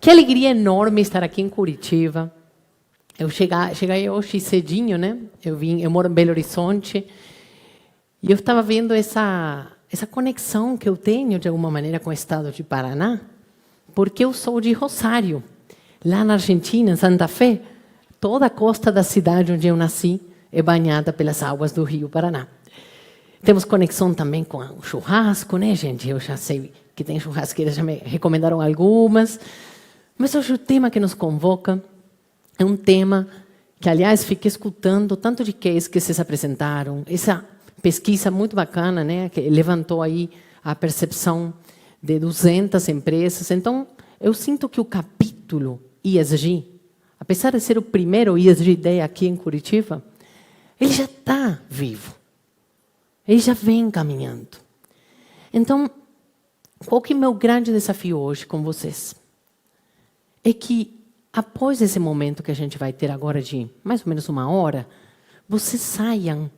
Que alegria enorme estar aqui em Curitiba. Eu cheguei hoje cedinho, né? Eu moro em Belo Horizonte e eu estava vendo essa conexão que eu tenho de alguma maneira com o estado de Paraná, porque eu sou de Rosário, lá na Argentina, em Santa Fé. Toda a costa da cidade onde eu nasci é banhada pelas águas do Rio Paraná. Temos conexão também com o churrasco, né, gente? Eu já sei que tem churrasqueiras, já me recomendaram algumas. Mas hoje o tema que nos convoca é um tema que, aliás, fiquei escutando tanto de case que vocês apresentaram. Essa pesquisa muito bacana, né, que levantou aí a percepção de 200 empresas. Então, eu sinto que o capítulo ESG, apesar de ser o primeiro ESG Day aqui em Curitiba, ele já está vivo. Ele já vem caminhando. Então, qual que é o meu grande desafio hoje com vocês? É que, após esse momento que a gente vai ter agora de mais ou menos 1 hora, vocês saiam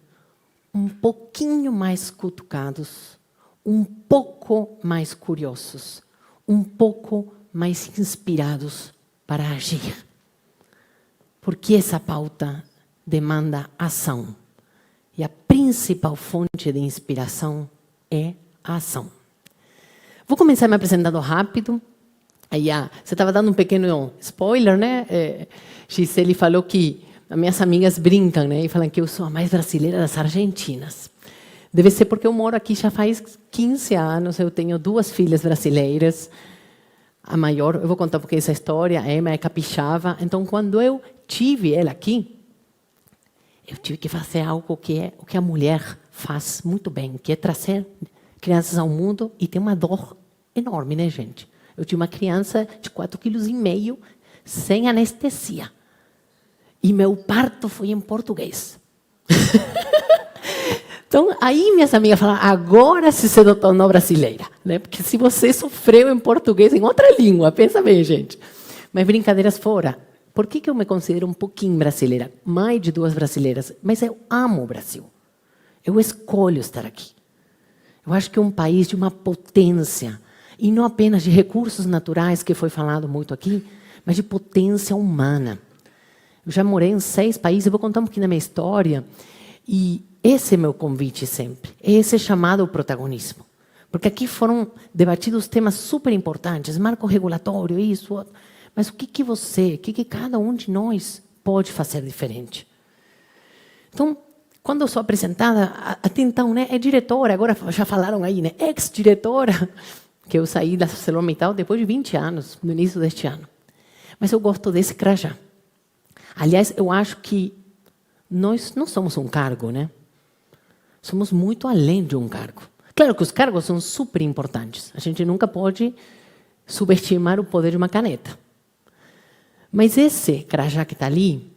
um pouquinho mais cutucados, um pouco mais curiosos, um pouco mais inspirados para agir. Porque essa pauta demanda ação. E a principal fonte de inspiração é a ação. Vou começar me apresentando rápido. Aí, você estava dando um pequeno spoiler, né? Gisele falou que as minhas amigas brincam, né? E falam que eu sou a mais brasileira das argentinas. Deve ser porque eu moro aqui já faz 15 anos. Eu tenho 2 filhas brasileiras. A maior, eu vou contar um pouquinho essa história. A Emma é capixaba. Então, quando eu tive ela aqui, eu tive que fazer algo que é o que a mulher faz muito bem, que é trazer crianças ao mundo e tem uma dor enorme, né, gente? Eu tinha uma criança de 4,5 kg, sem anestesia. E meu parto foi em português. Então, aí minhas amigas falaram, agora se tornou brasileira. Né? Porque se você sofreu em português, em outra língua, pensa bem, gente. Mas brincadeiras fora. Por que eu me considero um pouquinho brasileira? Mais de 2 brasileiras. Mas eu amo o Brasil. Eu escolho estar aqui. Eu acho que é um país de uma potência. E não apenas de recursos naturais, que foi falado muito aqui, mas de potência humana. Eu já morei em 6 países, eu vou contar um pouquinho da minha história. E esse é meu convite sempre. Esse é chamado ao protagonismo. Porque aqui foram debatidos temas super importantes, marco regulatório, isso, outro. Mas o que você, o que cada um de nós pode fazer diferente? Então, quando eu sou apresentada, até então, né, é diretora, agora já falaram aí, né, ex-diretora, que eu saí da ArcelorMittal depois de 20 anos, no início deste ano. Mas eu gosto desse crachá. Aliás, eu acho que nós não somos um cargo, né? Somos muito além de um cargo. Claro que os cargos são super importantes. A gente nunca pode subestimar o poder de uma caneta. Mas esse crachá que está ali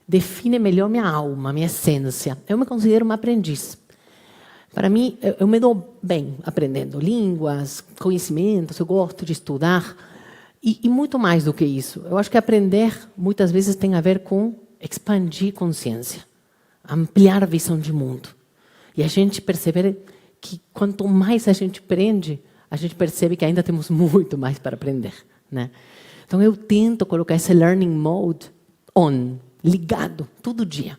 define melhor minha alma, minha essência. Eu me considero uma aprendiz. Para mim, eu me dou bem aprendendo línguas, conhecimentos, eu gosto de estudar. E muito mais do que isso. Eu acho que aprender, muitas vezes, tem a ver com expandir consciência, ampliar a visão de mundo. E a gente perceber que, quanto mais a gente aprende, a gente percebe que ainda temos muito mais para aprender. Né? Então, eu tento colocar esse learning mode on, ligado, todo dia.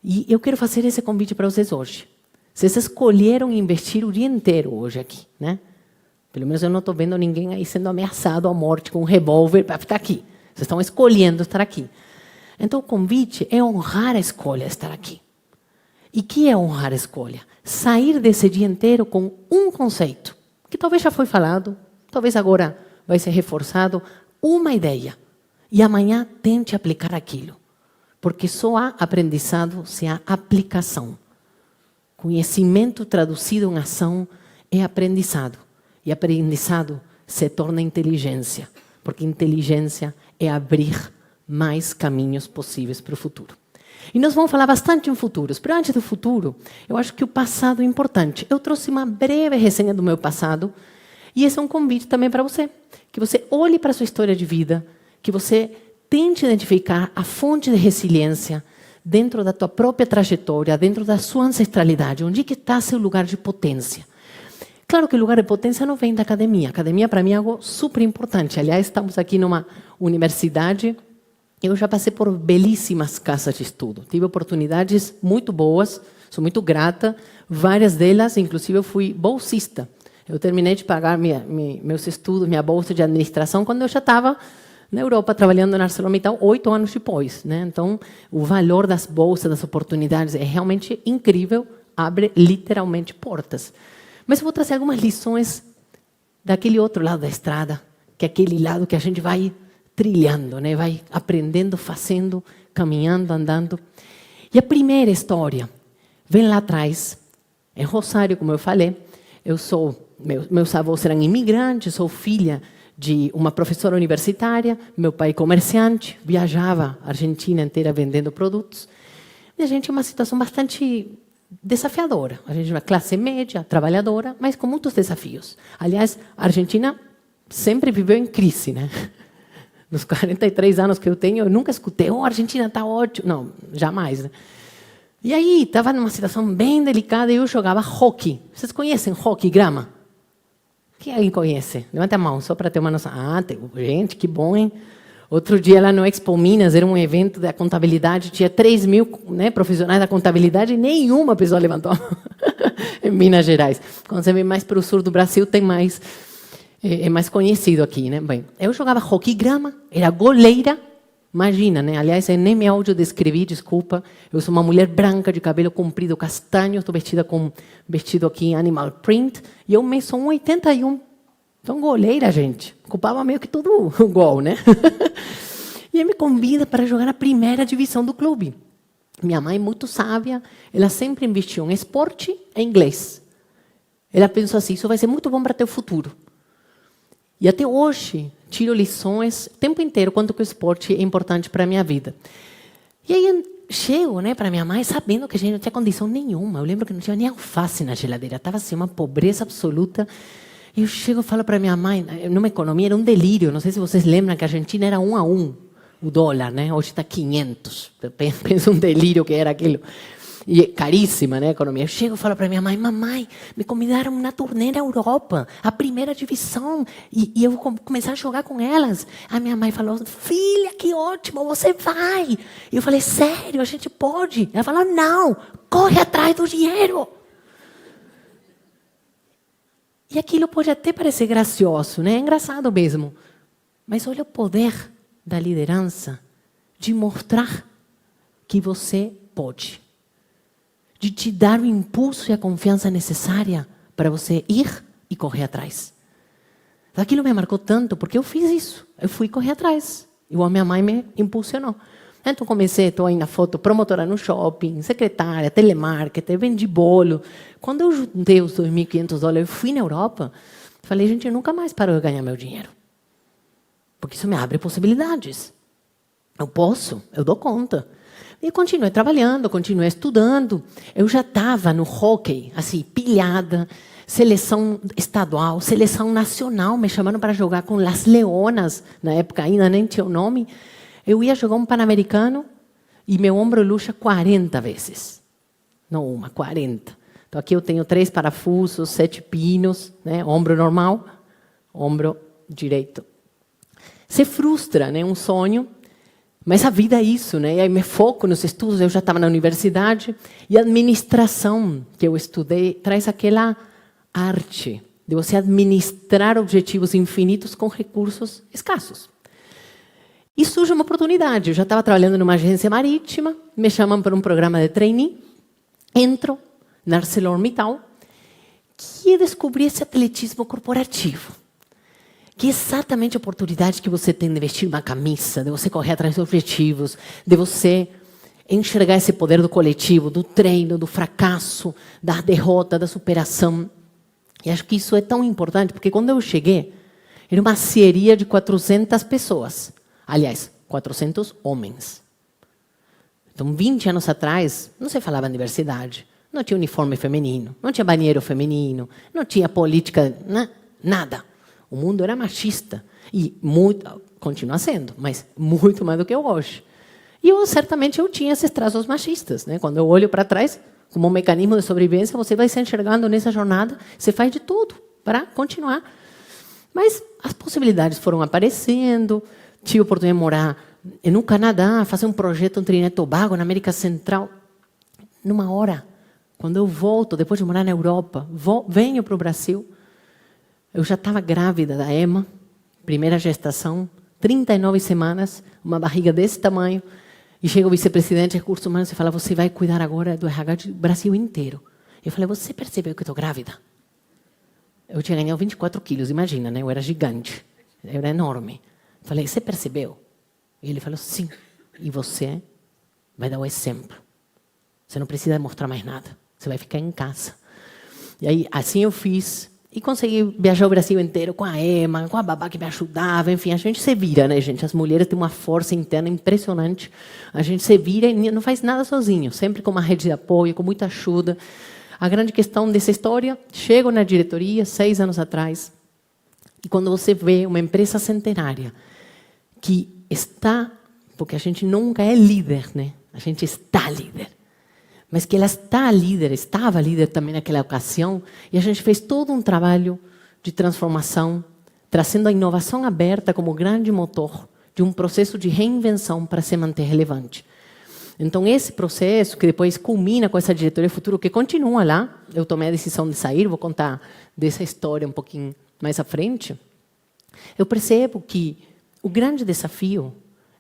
E eu quero fazer esse convite para vocês hoje. Vocês escolheram investir o dia inteiro hoje aqui, né? Pelo menos eu não estou vendo ninguém aí sendo ameaçado à morte com um revólver para ficar aqui. Vocês estão escolhendo estar aqui. Então, o convite é honrar a escolha de estar aqui. E o que é honrar a escolha? Sair desse dia inteiro com um conceito, que talvez já foi falado, talvez agora vai ser reforçado, uma ideia. E amanhã tente aplicar aquilo. Porque só há aprendizado se há aplicação. Conhecimento traduzido em ação é aprendizado. E aprendizado se torna inteligência. Porque inteligência é abrir mais caminhos possíveis para o futuro. E nós vamos falar bastante em futuros. Mas antes do futuro, eu acho que o passado é importante. Eu trouxe uma breve resenha do meu passado. E esse é um convite também para você. Que você olhe para a sua história de vida. Que você tente identificar a fonte de resiliência dentro da tua própria trajetória, dentro da sua ancestralidade. Onde que está seu lugar de potência? Claro que o lugar de potência não vem da academia. A academia, para mim, é algo super importante. Aliás, estamos aqui numa universidade. Eu já passei por belíssimas casas de estudo. Tive oportunidades muito boas, sou muito grata. Várias delas, inclusive, eu fui bolsista. Eu terminei de pagar meus estudos, minha bolsa de administração, quando eu já estava na Europa, trabalhando na ArcelorMittal, 8 anos depois. Né? Então, o valor das bolsas, das oportunidades, é realmente incrível, abre literalmente portas. Mas eu vou trazer algumas lições daquele outro lado da estrada, que é aquele lado que a gente vai trilhando, né? Vai aprendendo, fazendo, caminhando, andando. E a primeira história vem lá atrás, em Rosário, como eu falei. Meus avós eram imigrantes, sou filha de uma professora universitária, meu pai comerciante, viajava a Argentina inteira vendendo produtos. E a gente é uma situação bastante desafiadora. A gente é uma classe média, trabalhadora, mas com muitos desafios. Aliás, a Argentina sempre viveu em crise, né? Nos 43 anos que eu tenho, eu nunca escutei, a Argentina está ótimo. Não, jamais, né? E aí, estava numa situação bem delicada e eu jogava hóquei. Vocês conhecem hóquei, grama? Quem alguém conhece? Levanta a mão, só para ter uma noção. Gente, que bom, hein? Outro dia, lá no Expo Minas, era um evento da contabilidade, tinha 3 mil, né, profissionais da contabilidade e nenhuma pessoa levantou a mão em Minas Gerais. Quando você vem mais para o sul do Brasil, tem mais, é mais conhecido aqui, né? Bem, eu jogava hóquei grama, era goleira, imagina, né? Aliás, eu nem me audiodescrevi, desculpa. Eu sou uma mulher branca, de cabelo comprido, castanho, estou vestida com vestido aqui animal print, e eu meço 1,81. Então, goleira, gente. Ocupava meio que todo o gol, né? E ele me convida para jogar na primeira divisão do clube. Minha mãe, muito sábia, ela sempre investiu em esporte e inglês. Ela pensou assim, isso vai ser muito bom para teu futuro. E até hoje, tiro lições o tempo inteiro quanto que o esporte é importante para a minha vida. E aí, chego, né, para minha mãe, sabendo que a gente não tinha condição nenhuma. Eu lembro que não tinha nem alface na geladeira. Estava assim, uma pobreza absoluta. E eu chego e falo para minha mãe, numa economia, era um delírio. Não sei se vocês lembram que a Argentina era 1-1 o dólar, né? Hoje está 500. Pensa um delírio que era aquilo. E é caríssima, né, a economia. Eu chego e falo para minha mãe, mamãe, me convidaram na turnê na Europa, a primeira divisão, e eu vou começar a jogar com elas. A minha mãe falou, filha, que ótimo, você vai. E eu falei, sério, a gente pode? Ela falou, não, corre atrás do dinheiro. E aquilo pode até parecer gracioso, né? É engraçado mesmo. Mas olha o poder da liderança de mostrar que você pode. De te dar o impulso e a confiança necessária para você ir e correr atrás. Aquilo me marcou tanto porque eu fiz isso. Eu fui correr atrás. Igual a minha mãe me impulsionou. Então comecei, estou aí na foto, promotora no shopping, secretária, telemarketer, vendi bolo. Quando eu juntei os $2.500, eu fui na Europa, falei, gente, eu nunca mais paro de ganhar meu dinheiro. Porque isso me abre possibilidades. Eu posso, eu dou conta. E continuei trabalhando, continuei estudando. Eu já estava no hóquei, assim, pilhada, seleção estadual, seleção nacional. Me chamaram para jogar com Las Leonas, na época ainda nem tinha o nome. Eu ia jogar um Pan-Americano e meu ombro luxa 40 vezes. Não uma, 40. Então aqui eu tenho 3 parafusos, 7 pinos, né? Ombro normal, ombro direito. Se frustra, né? Um sonho. Mas a vida é isso, né? E aí me foco nos estudos, eu já estava na universidade. E a administração que eu estudei traz aquela arte de você administrar objetivos infinitos com recursos escassos. E surge uma oportunidade. Eu já estava trabalhando numa agência marítima, me chamam para um programa de trainee, entro na ArcelorMittal, que descobri esse atletismo corporativo. Que é exatamente a oportunidade que você tem de vestir uma camisa, de você correr atrás dos objetivos, de você enxergar esse poder do coletivo, do treino, do fracasso, da derrota, da superação. E acho que isso é tão importante, porque quando eu cheguei, era uma ceria de 400 pessoas. Aliás, 400 homens. Então, 20 anos atrás, não se falava em diversidade. Não tinha uniforme feminino, não tinha banheiro feminino, não tinha política, nada. O mundo era machista. E muito, continua sendo, mas muito mais do que hoje. E certamente eu tinha esses traços machistas. Né? Quando eu olho para trás, Como um mecanismo de sobrevivência, você vai se enxergando nessa jornada, você faz de tudo para continuar. Mas as possibilidades foram aparecendo, tive a oportunidade de morar no Canadá, fazer um projeto em Trinidad e Tobago, na América Central. Numa hora, quando eu volto, depois de morar na Europa, venho para o Brasil, eu já estava grávida da Emma, primeira gestação, 39 semanas, uma barriga desse tamanho, e chega o vice-presidente de recursos humanos e fala, você vai cuidar agora do RH do Brasil inteiro. Eu falei, você percebeu que eu estou grávida? Eu tinha ganhado 24 quilos, imagina, né? Eu era gigante, eu era enorme. Eu falei, você percebeu? E ele falou, sim. E você vai dar o exemplo. Você não precisa mostrar mais nada. Você vai ficar em casa. E aí, assim eu fiz. E consegui viajar o Brasil inteiro com a Emma, com a babá que me ajudava. Enfim, a gente se vira, né, gente? As mulheres têm uma força interna impressionante. A gente se vira e não faz nada sozinho. Sempre com uma rede de apoio, com muita ajuda. A grande questão dessa história, chego na diretoria, 6 anos atrás, e quando você vê uma empresa centenária que está, porque a gente nunca é líder, né? A gente está líder. Mas que ela estava líder também naquela ocasião, e a gente fez todo um trabalho de transformação, trazendo a inovação aberta como grande motor de um processo de reinvenção para se manter relevante. Então, esse processo, que depois culmina com essa diretoria futuro, que continua lá, eu tomei a decisão de sair, vou contar dessa história um pouquinho mais à frente, eu percebo que o grande desafio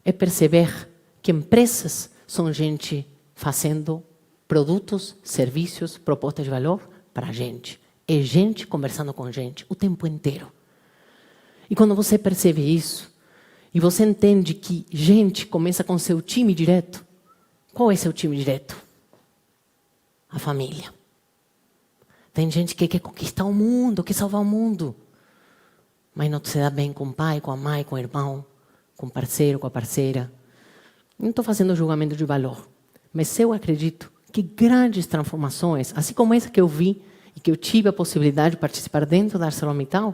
é perceber que empresas são gente fazendo produtos, serviços, propostas de valor para a gente. É gente conversando com gente o tempo inteiro. E quando você percebe isso, e você entende que gente começa com seu time direto, qual é seu time direto? A família. Tem gente que quer conquistar o mundo, quer salvar o mundo, mas não se dá bem com o pai, com a mãe, com o irmão, com o parceiro, com a parceira. Não estou fazendo julgamento de valor, mas eu acredito que grandes transformações, assim como essa que eu vi e que eu tive a possibilidade de participar dentro da ArcelorMittal,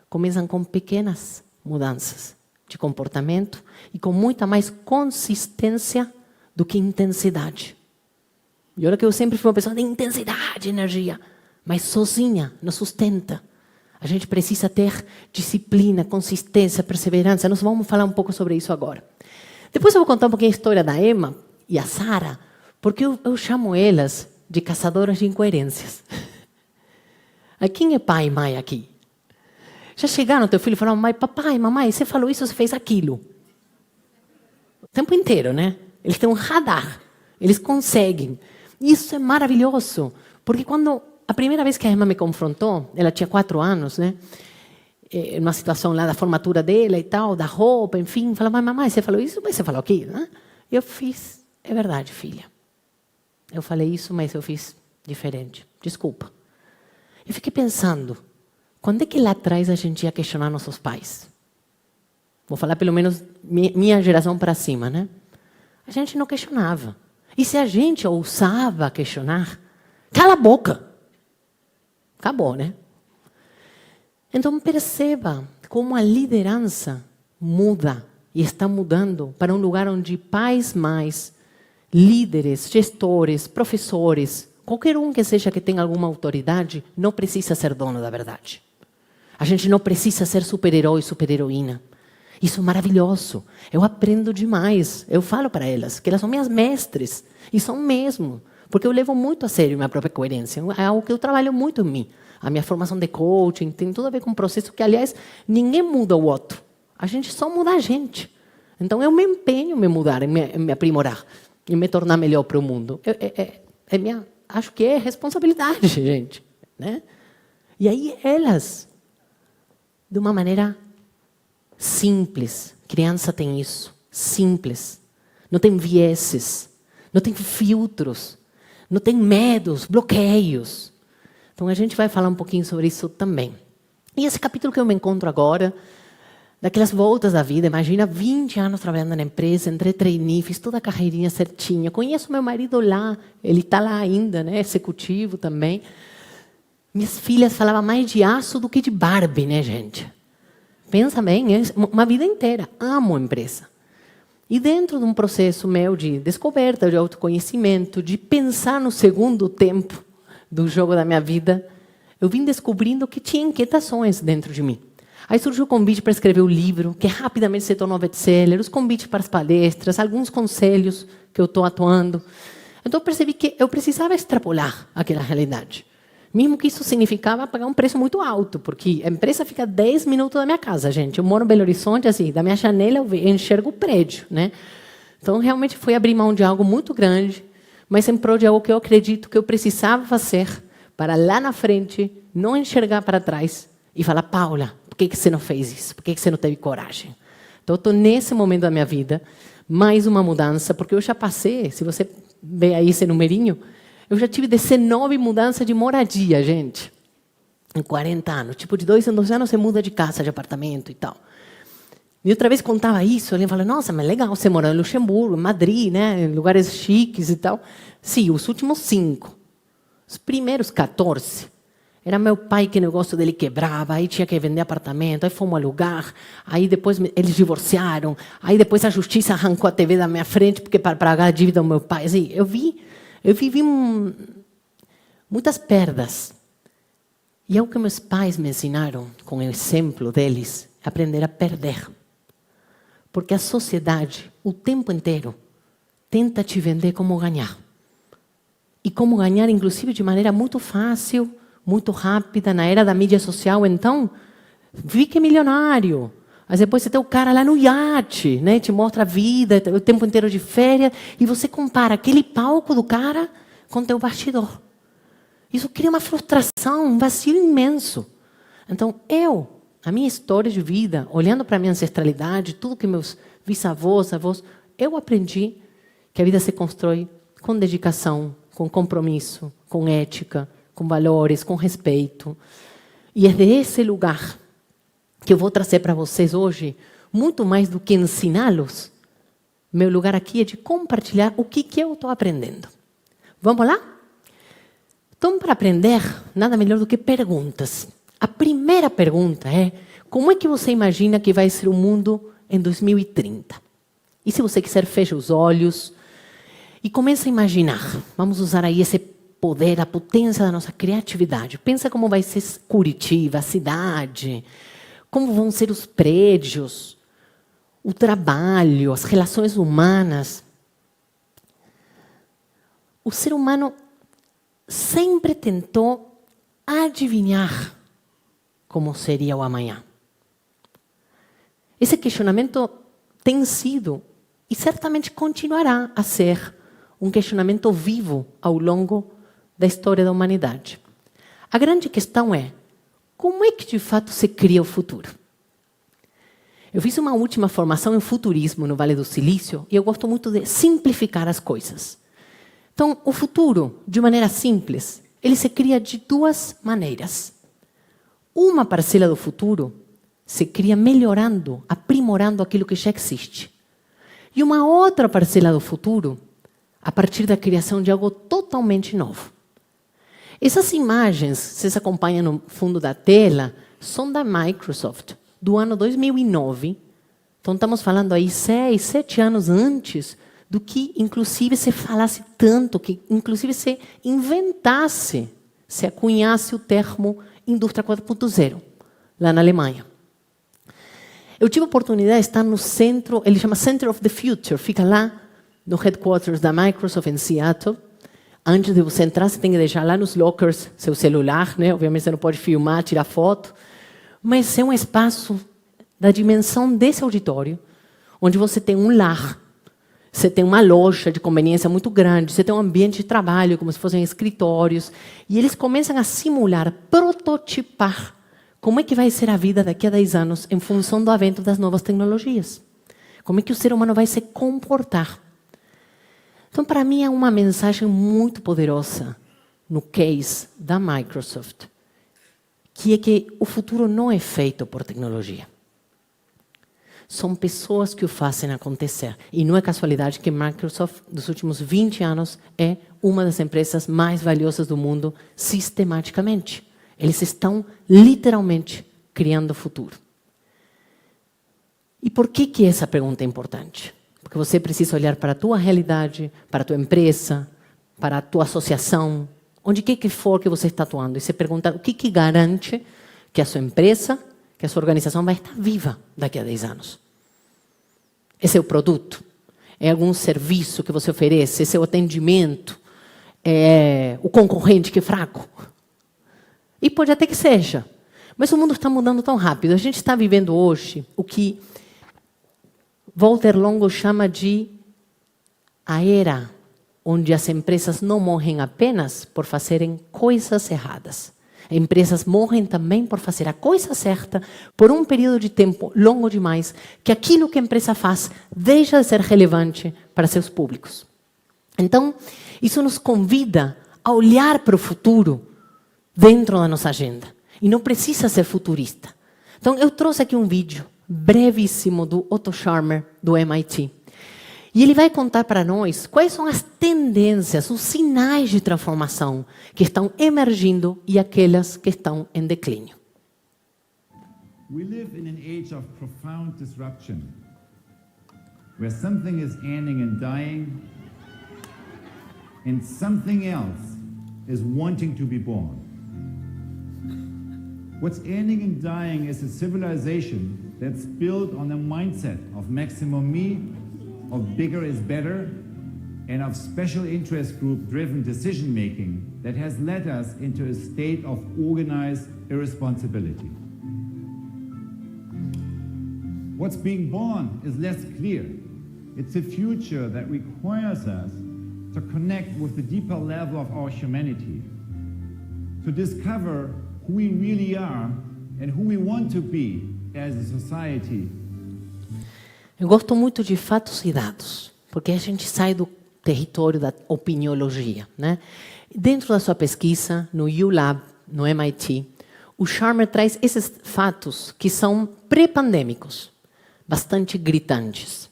começam com pequenas mudanças de comportamento e com muita mais consistência do que intensidade. E olha que eu sempre fui uma pessoa de intensidade, energia, mas sozinha não sustenta. A gente precisa ter disciplina, consistência, perseverança. Nós vamos falar um pouco sobre isso agora. Depois eu vou contar um pouquinho a história da Emma e a Sara, porque eu chamo elas de caçadoras de incoerências. Quem é pai e mãe aqui? Já chegaram teu filho e falaram, mãe, papai, mamãe, você falou isso, você fez aquilo. O tempo inteiro, né? Eles têm um radar, eles conseguem. Isso é maravilhoso, porque quando a primeira vez que a Emma me confrontou, ela tinha 4 anos, né? Numa situação lá da formatura dela e tal, da roupa, enfim, falava, mamãe, você falou isso, mas você falou aquilo, né? Eu fiz, é verdade, filha. Eu falei isso, mas eu fiz diferente. Desculpa. Eu fiquei pensando, quando é que lá atrás a gente ia questionar nossos pais? Vou falar pelo menos minha geração para cima, né? A gente não questionava. E se a gente ousava questionar, cala a boca. Acabou, né? Então perceba como a liderança muda e está mudando para um lugar onde pais mais, líderes, gestores, professores, qualquer um que seja que tenha alguma autoridade, não precisa ser dono da verdade. A gente não precisa ser super-herói, super-heroína. Isso é maravilhoso. Eu aprendo demais. Eu falo para elas que elas são minhas mestres. E são mesmo. Porque eu levo muito a sério minha própria coerência. É algo que eu trabalho muito em mim. A minha formação de coaching tem tudo a ver com um processo que, aliás, ninguém muda o outro. A gente só muda a gente. Então, eu me empenho em me mudar, em me aprimorar, em me tornar melhor para o mundo. Acho que é responsabilidade, gente. Né? E aí, elas, de uma maneira simples, criança tem isso, simples, não tem vieses, não tem filtros, não tem medos, bloqueios. Então a gente vai falar um pouquinho sobre isso também. E esse capítulo que eu me encontro agora, daquelas voltas da vida, imagina 20 anos trabalhando na empresa, entrei trainee, fiz toda a carreirinha certinha, conheço meu marido lá, ele está lá ainda, né, executivo também. Minhas filhas falavam mais de aço do que de Barbie, né, gente? Pensa bem, é uma vida inteira. Amo a empresa. E dentro de um processo meu de descoberta, de autoconhecimento, de pensar no segundo tempo do jogo da minha vida, eu vim descobrindo que tinha inquietações dentro de mim. Aí surgiu o convite para escrever o livro, que rapidamente se tornou best-seller, os convites para as palestras, alguns conselhos que eu estou atuando. Então eu percebi que eu precisava extrapolar aquela realidade. Mesmo que isso significava pagar um preço muito alto, porque a empresa fica 10 minutos da minha casa, gente. Eu moro em Belo Horizonte, assim, da minha janela eu enxergo o prédio, né? Então, realmente foi abrir mão de algo muito grande, mas em prol de algo que eu acredito que eu precisava fazer para lá na frente não enxergar para trás e falar, Paula, por que você não fez isso? Por que você não teve coragem? Então, eu estou nesse momento da minha vida, mais uma mudança, porque eu já passei, se você vê aí esse numerinho, eu já tive 19 mudanças de moradia, gente, em 40 anos. Tipo, de 2 em 2 anos você muda de casa, de apartamento e tal. E outra vez contava isso, ele falou, nossa, mas legal, você mora em Luxemburgo, em Madrid, né, em lugares chiques e tal. Sim, os últimos 5. Os primeiros 14. Era meu pai que o negócio dele quebrava, aí tinha que vender apartamento, aí fomos alugar, aí depois eles divorciaram, aí depois a justiça arrancou a TV da minha frente porque para pagar a dívida do meu pai. Assim, eu vivi muitas perdas. E é o que meus pais me ensinaram, com o exemplo deles, aprender a perder. Porque a sociedade, o tempo inteiro, tenta te vender como ganhar. E como ganhar, inclusive, de maneira muito fácil, muito rápida, na era da mídia social. Então, fique milionário. Mas depois você tem o cara lá no iate, né? Te mostra a vida, o tempo inteiro de férias, e você compara aquele palco do cara com o teu bastidor. Isso cria uma frustração, um vazio imenso. Então, a minha história de vida, olhando para a minha ancestralidade, tudo que meus bisavós, avós, eu aprendi que a vida se constrói com dedicação, com compromisso, com ética, com valores, com respeito. E é desse lugar que eu vou trazer para vocês hoje, muito mais do que ensiná-los. Meu lugar aqui é de compartilhar o que eu estou aprendendo. Vamos lá? Então, para aprender, nada melhor do que perguntas. A primeira pergunta é, como é que você imagina que vai ser o mundo em 2030? E se você quiser, feche os olhos e comece a imaginar. Vamos usar aí esse poder, a potência da nossa criatividade. Pensa como vai ser Curitiba, a cidade, como vão ser os prédios, o trabalho, as relações humanas. O ser humano sempre tentou adivinhar como seria o amanhã. Esse questionamento tem sido e certamente continuará a ser um questionamento vivo ao longo da história da humanidade. A grande questão é, como é que de fato se cria o futuro? Eu fiz uma última formação em futurismo no Vale do Silício e eu gosto muito de simplificar as coisas. Então, o futuro, de maneira simples, ele se cria de 2 maneiras. Uma parcela do futuro se cria melhorando, aprimorando aquilo que já existe. E uma outra parcela do futuro, a partir da criação de algo totalmente novo. Essas imagens, vocês acompanham no fundo da tela, são da Microsoft, do ano 2009. Então, estamos falando aí 6, 7 anos antes do que, inclusive, se falasse tanto, que, inclusive, se inventasse, se acunhasse o termo Indústria 4.0, lá na Alemanha. Eu tive a oportunidade de estar no centro, ele chama Center of the Future, fica lá no headquarters da Microsoft, em Seattle. Antes de você entrar, você tem que deixar lá nos lockers seu celular, né? Obviamente você não pode filmar, tirar foto, mas é um espaço da dimensão desse auditório, onde você tem um lar, você tem uma loja de conveniência muito grande, você tem um ambiente de trabalho, como se fossem escritórios, e eles começam a simular, prototipar como é que vai ser a vida daqui a 10 anos em função do avanço das novas tecnologias. Como é que o ser humano vai se comportar. Então, para mim, é uma mensagem muito poderosa no case da Microsoft, que é que o futuro não é feito por tecnologia. São pessoas que o fazem acontecer. E não é casualidade que a Microsoft, nos últimos 20 anos, é uma das empresas mais valiosas do mundo sistematicamente. Eles estão, literalmente, criando o futuro. E por que essa pergunta é importante? Porque Porque você precisa olhar para a tua realidade, para a tua empresa, para a tua associação, onde quer que for que você está atuando. E se perguntar o que garante que a sua empresa, que a sua organização vai estar viva daqui a 10 anos. Esse é o produto? É algum serviço que você oferece? Esse é o atendimento? É o concorrente que é fraco? E pode até que seja. Mas o mundo está mudando tão rápido. A gente está vivendo hoje o que Walter Longo chama de a era onde as empresas não morrem apenas por fazerem coisas erradas. Empresas morrem também por fazer a coisa certa por um período de tempo longo demais, que aquilo que a empresa faz deixa de ser relevante para seus públicos. Então, isso nos convida a olhar para o futuro dentro da nossa agenda. E não precisa ser futurista. Então, eu trouxe aqui um vídeo brevíssimo do Otto Scharmer, do MIT. E ele vai contar para nós quais são as tendências, os sinais de transformação que estão emergindo e aquelas que estão em declínio. We live in an age of profound disruption, where something is ending and dying, and something else is wanting to be born. What's ending and dying is a civilization that's built on a mindset of maximum me, of bigger is better, and of special interest group driven decision making that has led us into a state of organized irresponsibility. What's being born is less clear. It's a future that requires us to connect with the deeper level of our humanity, to discover who we really are and who we want to be as a society. Eu gosto muito de fatos e dados, porque a gente sai do território da opiniologia, né? Dentro da sua pesquisa, no ULab, no MIT, o Scharmer traz esses fatos que são pré-pandêmicos, bastante gritantes.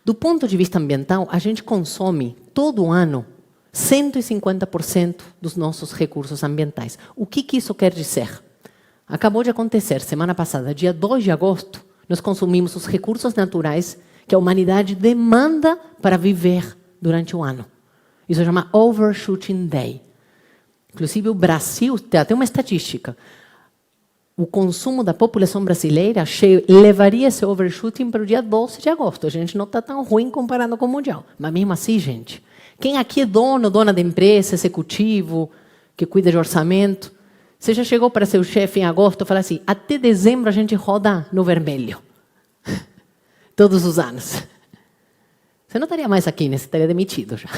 Do ponto de vista ambiental, a gente consome todo ano 150% dos nossos recursos ambientais. O que isso quer dizer? Acabou de acontecer, semana passada, dia 2 de agosto, nós consumimos os recursos naturais que a humanidade demanda para viver durante o ano. Isso se chama Overshooting Day. Inclusive, o Brasil tem até uma estatística. O consumo da população brasileira levaria esse overshooting para o dia 12 de agosto. A gente não está tão ruim comparado com o mundial. Mas mesmo assim, gente, quem aqui é dona da empresa, executivo, que cuida de orçamento, você já chegou para seu chefe em agosto e falou assim, até dezembro a gente roda no vermelho. Todos os anos. Você não estaria mais aqui, né? Você estaria demitido já.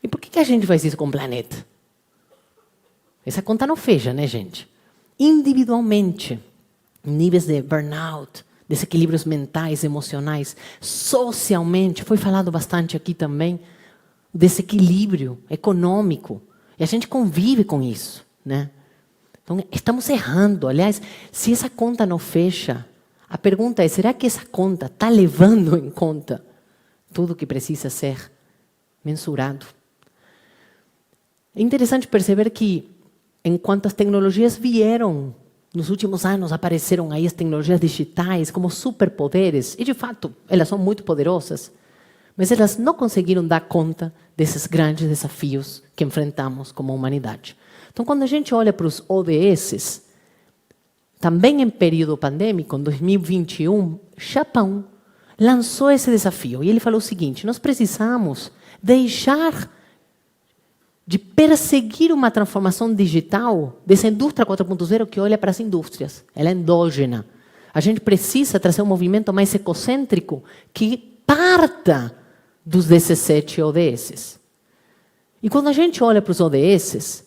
E por que a gente faz isso com o planeta? Essa conta não fecha, né, gente? Individualmente, níveis de burnout, desequilíbrios mentais, emocionais, socialmente, foi falado bastante aqui também, o desequilíbrio econômico. E a gente convive com isso, né? Então, estamos errando. Aliás, se essa conta não fecha, a pergunta é, será que essa conta está levando em conta tudo que precisa ser mensurado? É interessante perceber que, enquanto as tecnologias vieram, nos últimos anos apareceram aí as tecnologias digitais como superpoderes, e de fato, elas são muito poderosas, mas elas não conseguiram dar conta desses grandes desafios que enfrentamos como humanidade. Então, quando a gente olha para os ODS, também em período pandêmico, em 2021, Japão lançou esse desafio. E ele falou o seguinte, nós precisamos deixar de perseguir uma transformação digital dessa indústria 4.0 que olha para as indústrias. Ela é endógena. A gente precisa trazer um movimento mais ecocêntrico que parta dos 17 ODS. E quando a gente olha para os ODS,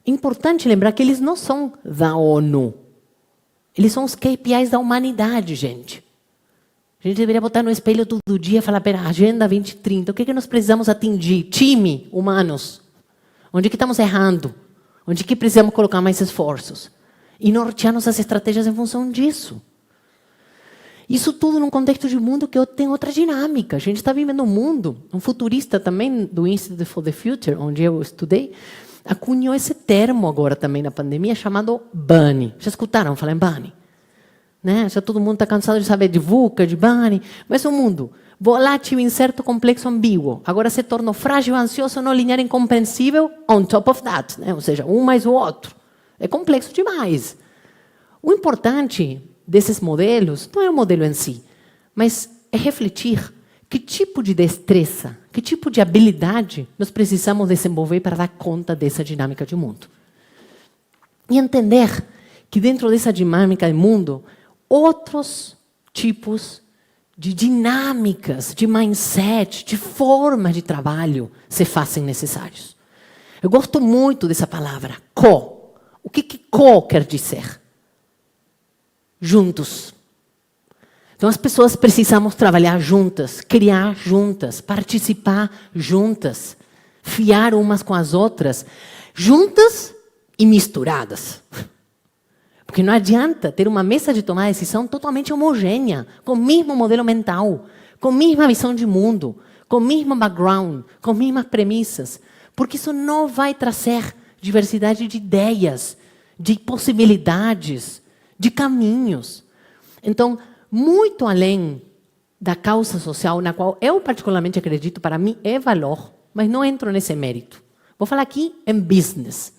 é importante lembrar que eles não são da ONU. Eles são os KPIs da humanidade, gente. A gente deveria botar no espelho todo dia e falar, pera, Agenda 2030, o que nós precisamos atingir? Time, humanos. Onde que estamos errando? Onde que precisamos colocar mais esforços? E nortear nossas estratégias em função disso. Isso tudo num contexto de mundo que tem outra dinâmica. A gente está vivendo um mundo, um futurista também do Institute for the Future, onde eu estudei, acunhou esse termo agora também na pandemia, chamado BUNny. Já escutaram falar em BUNny? Né? Já todo mundo está cansado de saber de VUCA, de BUNny. Mas é um mundo volátil, incerto, complexo, ambíguo. Agora se tornou frágil, ansioso, não linear, incompreensível, on top of that, né? Ou seja, um mais o outro. É complexo demais. O importante desses modelos não é o modelo em si, mas é refletir que tipo de destreza, que tipo de habilidade nós precisamos desenvolver para dar conta dessa dinâmica de mundo. E entender que dentro dessa dinâmica de mundo, outros tipos de dinâmicas, de mindset, de formas de trabalho se fazem necessários. Eu gosto muito dessa palavra, co. O que co quer dizer? Juntos. Então, as pessoas precisamos trabalhar juntas, criar juntas, participar juntas, fiar umas com as outras, juntas e misturadas. Porque não adianta ter uma mesa de tomar decisão totalmente homogênea, com o mesmo modelo mental, com a mesma visão de mundo, com o mesmo background, com as mesmas premissas. Porque isso não vai trazer diversidade de ideias, de possibilidades, de caminhos. Então, muito além da causa social, na qual eu particularmente acredito, para mim é valor, mas não entro nesse mérito. Vou falar aqui em business.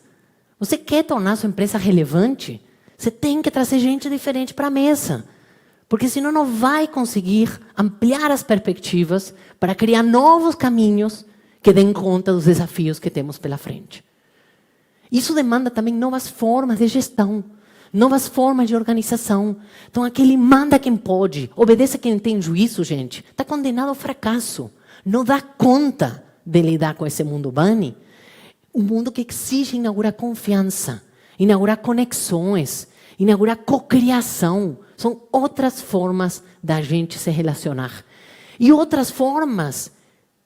Você quer tornar sua empresa relevante? Você tem que trazer gente diferente para a mesa. Porque senão não vai conseguir ampliar as perspectivas para criar novos caminhos que deem conta dos desafios que temos pela frente. Isso demanda também novas formas de gestão, novas formas de organização. Então, aquele manda quem pode, obedece quem tem juízo, gente, está condenado ao fracasso. Não dá conta de lidar com esse mundo bunny. Um mundo que exige inaugurar confiança, inaugurar conexões, inaugurar cocriação. São outras formas da gente se relacionar. E outras formas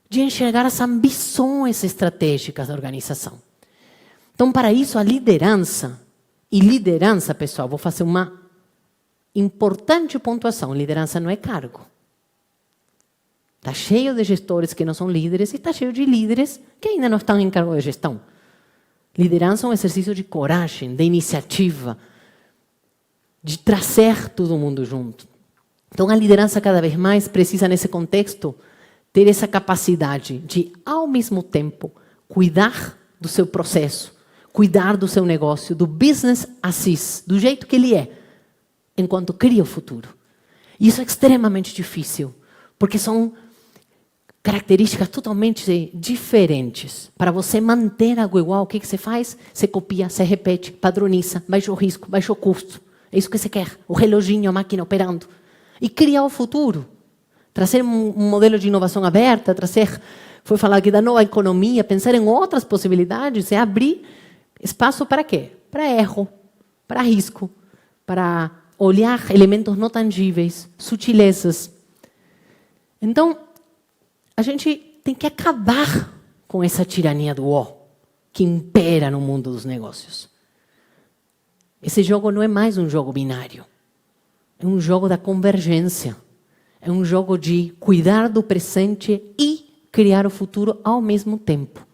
de enxergar as ambições estratégicas da organização. Então, para isso, a liderança, e liderança, pessoal, vou fazer uma importante pontuação. Liderança não é cargo. Está cheio de gestores que não são líderes e está cheio de líderes que ainda não estão em cargo de gestão. Liderança é um exercício de coragem, de iniciativa, de trazer todo mundo junto. Então, a liderança cada vez mais precisa, nesse contexto, ter essa capacidade de, ao mesmo tempo, cuidar do seu processo, cuidar do seu negócio, do business assist, do jeito que ele é, enquanto cria o futuro. E isso é extremamente difícil, porque são características totalmente diferentes. Para você manter algo igual, o que você faz? Você copia, você repete, padroniza, baixa o risco, baixa o custo. É isso que você quer, o reloginho, a máquina operando. E criar o futuro. Trazer um modelo de inovação aberta, foi falar aqui da nova economia, pensar em outras possibilidades, é abrir espaço para quê? Para erro, para risco, para olhar elementos não tangíveis, sutilezas. Então, a gente tem que acabar com essa tirania do O que impera no mundo dos negócios. Esse jogo não é mais um jogo binário. É um jogo da convergência. É um jogo de cuidar do presente e criar o futuro ao mesmo tempo.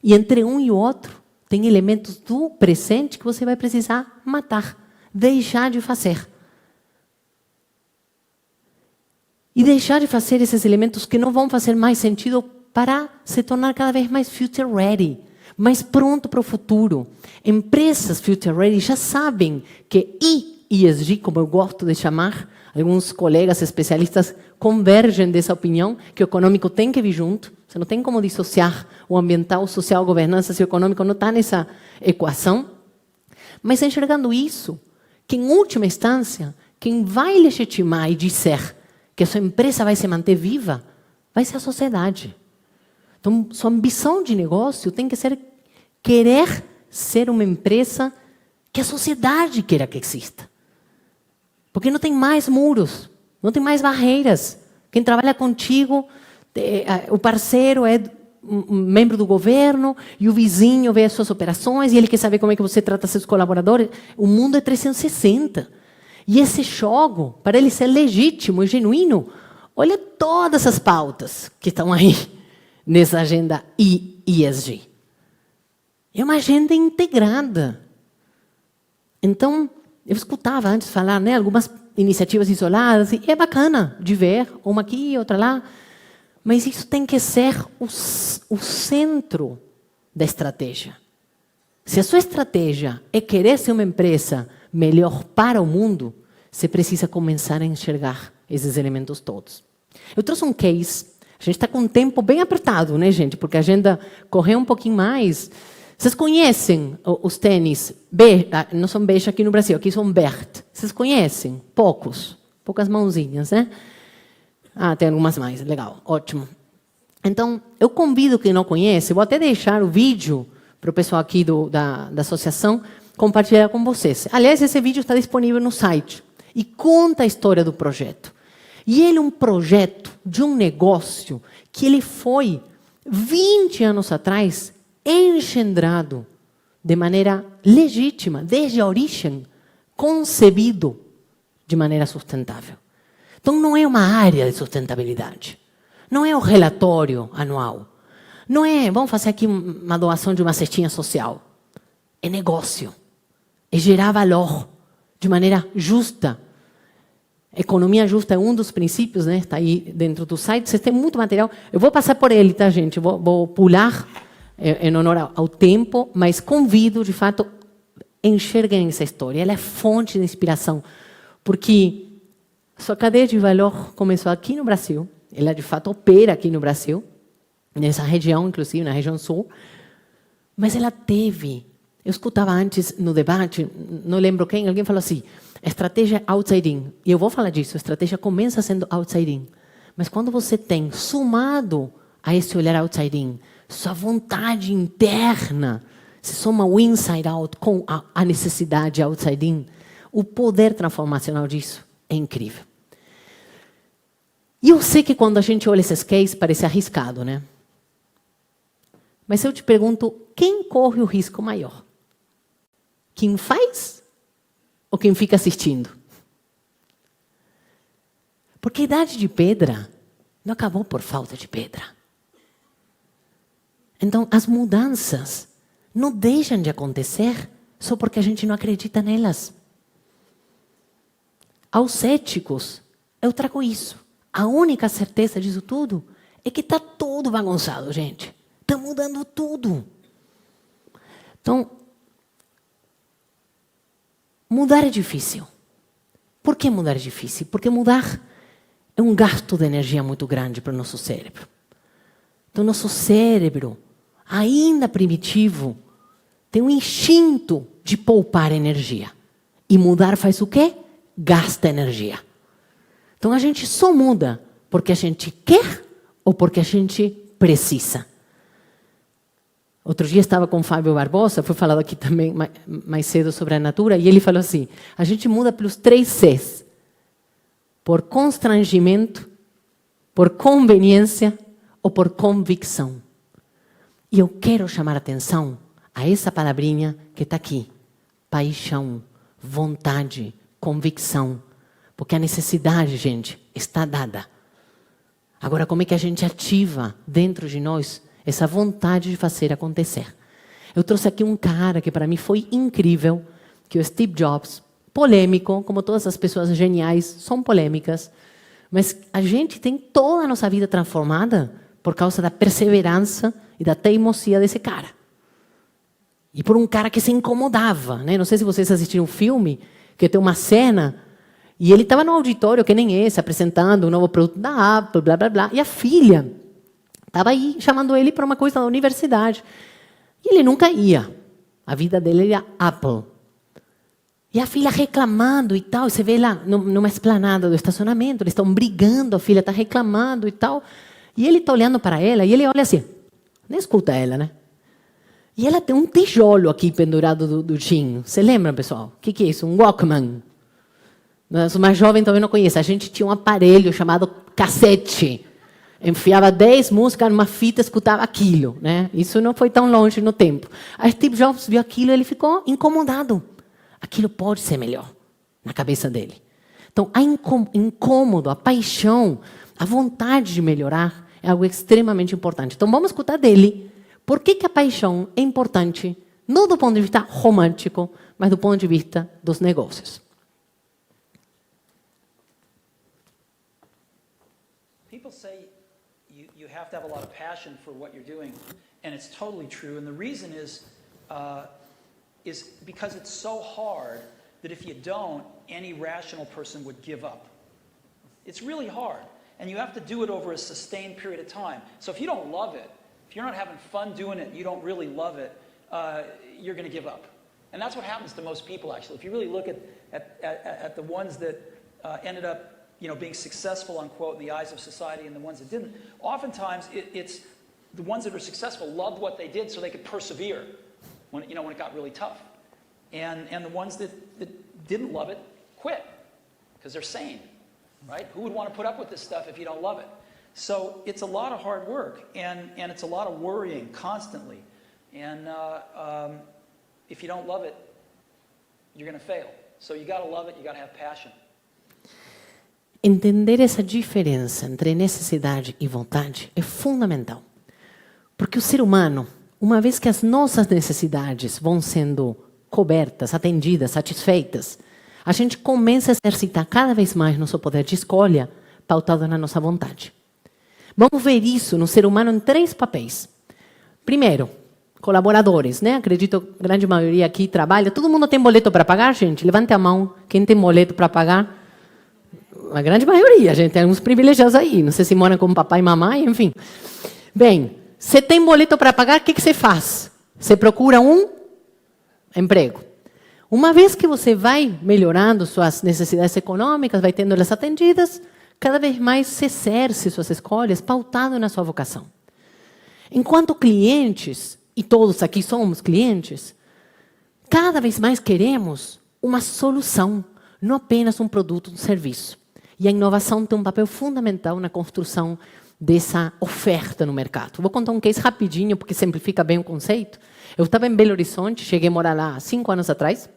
E entre um e o outro, tem elementos do presente que você vai precisar matar, deixar de fazer. E deixar de fazer esses elementos que não vão fazer mais sentido para se tornar cada vez mais future ready, mais pronto para o futuro. Empresas future ready já sabem que ESG, como eu gosto de chamar, alguns colegas especialistas convergem dessa opinião, que o econômico tem que vir junto. Você não tem como dissociar o ambiental, o social, a governança, se o econômico não está nessa equação. Mas enxergando isso, que em última instância, quem vai legitimar e dizer que a sua empresa vai se manter viva, vai ser a sociedade. Então, sua ambição de negócio tem que ser querer ser uma empresa que a sociedade queira que exista. Porque não tem mais muros, não tem mais barreiras. Quem trabalha contigo, o parceiro é um membro do governo e o vizinho vê as suas operações e ele quer saber como é que você trata seus colaboradores. O mundo é 360. E esse jogo, para ele ser legítimo e genuíno, olha todas as pautas que estão aí nessa agenda ESG. É uma agenda integrada. Então, eu escutava antes falar, algumas iniciativas isoladas, e é bacana de ver, uma aqui, outra lá, mas isso tem que ser o centro da estratégia. Se a sua estratégia é querer ser uma empresa melhor para o mundo, você precisa começar a enxergar esses elementos todos. Eu trouxe um case. A gente está com um tempo bem apertado, né, gente? Porque a agenda correu um pouquinho mais. Vocês conhecem os tênis? Não são beige aqui no Brasil, aqui são Bert. Vocês conhecem? Poucas mãozinhas, né? Ah, tem algumas mais, legal, ótimo. Então, eu convido quem não conhece, vou até deixar o vídeo para o pessoal aqui da associação compartilhar com vocês. Aliás, esse vídeo está disponível no site e conta a história do projeto. E ele é um projeto de um negócio que ele foi, 20 anos atrás, engendrado de maneira legítima, desde a origem, concebido de maneira sustentável. Então, não é uma área de sustentabilidade. Não é o relatório anual. Não é, vamos fazer aqui uma doação de uma cestinha social. É negócio. É gerar valor de maneira justa. Economia justa é um dos princípios, né? Está aí dentro do site. Vocês têm muito material. Eu vou passar por ele, tá, gente? Vou pular em honor ao tempo, mas convido, de fato, enxerguem essa história. Ela é fonte de inspiração. Porque sua cadeia de valor começou aqui no Brasil. Ela, de fato, opera aqui no Brasil, nessa região, inclusive, na região sul. Mas ela teve... Eu escutava antes no debate, não lembro quem, alguém falou assim, estratégia outside in. E eu vou falar disso, a estratégia começa sendo outside in. Mas quando você tem, somado a esse olhar outside in, sua vontade interna, se soma o inside out com a necessidade outside in, o poder transformacional disso é incrível. E eu sei que quando a gente olha esses cases, parece arriscado, né? Mas eu te pergunto, quem corre o risco maior? Quem faz ou quem fica assistindo? Porque a idade de pedra não acabou por falta de pedra. Então, as mudanças não deixam de acontecer só porque a gente não acredita nelas. Aos céticos, eu trago isso. A única certeza disso tudo é que está tudo bagunçado, gente. Está mudando tudo. Então, mudar é difícil. Por que mudar é difícil? Porque mudar é um gasto de energia muito grande para o nosso cérebro. Então, nosso cérebro, ainda primitivo, tem um instinto de poupar energia. E mudar faz o quê? Gasta energia. Então, a gente só muda porque a gente quer ou porque a gente precisa. Outro dia estava com o Fábio Barbosa, foi falado aqui também mais cedo sobre a Natura, e ele falou assim, a gente muda pelos 3 Cs. Por constrangimento, por conveniência ou por convicção. E eu quero chamar a atenção a essa palavrinha que está aqui. Paixão, vontade, convicção. Porque a necessidade, gente, está dada. Agora, como é que a gente ativa dentro de nós essa vontade de fazer acontecer? Eu trouxe aqui um cara que para mim foi incrível, que é o Steve Jobs, polêmico, como todas as pessoas geniais são polêmicas, mas a gente tem toda a nossa vida transformada por causa da perseverança e da teimosia desse cara. E por um cara que se incomodava, né? Não sei se vocês assistiram um filme, que tem uma cena, e ele estava no auditório, que nem esse, apresentando um novo produto da Apple, blá, blá, blá, e a filha estava aí chamando ele para uma coisa da universidade. E ele nunca ia. A vida dele era Apple. E a filha reclamando e tal. Você vê lá numa esplanada do estacionamento, eles estão brigando, a filha está reclamando e tal. E ele está olhando para ela e ele olha assim. Nem escuta ela, né? E ela tem um tijolo aqui pendurado do jean. Você lembra, pessoal? O que é isso? Um Walkman. Os mais jovens também não conhecem. A gente tinha um aparelho chamado cassete. Enfiava 10 músicas numa fita, escutava aquilo, né? Isso não foi tão longe no tempo. Aí Steve Jobs viu aquilo e ele ficou incomodado. Aquilo pode ser melhor na cabeça dele. Então, a incômodo, a paixão, a vontade de melhorar é algo extremamente importante. Então, vamos escutar dele. Por que a paixão é importante, não do ponto de vista romântico, mas do ponto de vista dos negócios? say you have to have a lot of passion for what you're doing, and it's totally true. And the reason is because it's so hard that if you don't, any rational person would give up. It's really hard, and you have to do it over a sustained period of time. So if you don't love it, if you're not having fun doing it, you don't really love it, you're going to give up. And that's what happens to most people, actually. If you really look at the ones that ended up being successful, unquote, in the eyes of society and the ones that didn't, oftentimes it's the ones that are successful loved what they did so they could persevere when it got really tough. And the ones that didn't love it quit because they're sane, right? Who would want to put up with this stuff if you don't love it? So it's a lot of hard work, and it's a lot of worrying constantly. And if you don't love it, you're going to fail. So you got to love it, you got to have passion. Entender essa diferença entre necessidade e vontade é fundamental. Porque o ser humano, uma vez que as nossas necessidades vão sendo cobertas, atendidas, satisfeitas, a gente começa a exercitar cada vez mais nosso poder de escolha, pautado na nossa vontade. Vamos ver isso no ser humano em 3 papéis. Primeiro, colaboradores, né? Acredito que a grande maioria aqui trabalha. Todo mundo tem boleto para pagar, gente? Levante a mão. Quem tem boleto para pagar? A grande maioria, gente. Tem uns privilegiados aí. Não sei se moram com papai e mamãe, enfim. Bem, você tem boleto para pagar, o que você faz? Você procura um emprego. Uma vez que você vai melhorando suas necessidades econômicas, vai tendo elas atendidas, cada vez mais se exerce suas escolhas pautado na sua vocação. Enquanto clientes, e todos aqui somos clientes, cada vez mais queremos uma solução, não apenas um produto, um serviço. E a inovação tem um papel fundamental na construção dessa oferta no mercado. Vou contar um case rapidinho, porque simplifica bem o conceito. Eu estava em Belo Horizonte, cheguei a morar lá 5 anos atrás,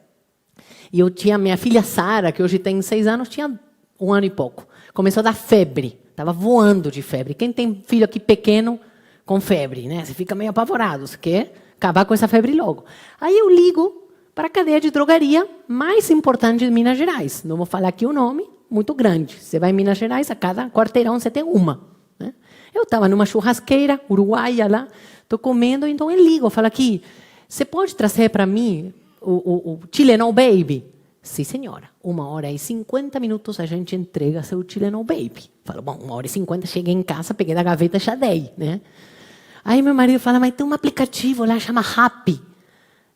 e eu tinha minha filha Sara, que hoje tem 6 anos, tinha 1 ano e pouco. Começou a dar febre, estava voando de febre. Quem tem filho aqui pequeno com febre, né? Você fica meio apavorado, você quer acabar com essa febre logo. Aí eu ligo para a cadeia de drogaria mais importante de Minas Gerais. Não vou falar aqui o nome, muito grande. Você vai em Minas Gerais, a cada quarteirão você tem uma. Né? Eu estava numa churrasqueira uruguaia lá, estou comendo, então eu ligo, eu falo aqui, você pode trazer para mim o Tylenol Baby? Sim, senhora. 1h50 a gente entrega seu Tylenol Baby. Falo, bom, 1h50, cheguei em casa, peguei da gaveta e já dei, né? Aí meu marido fala, mas tem um aplicativo lá, chama Rappi.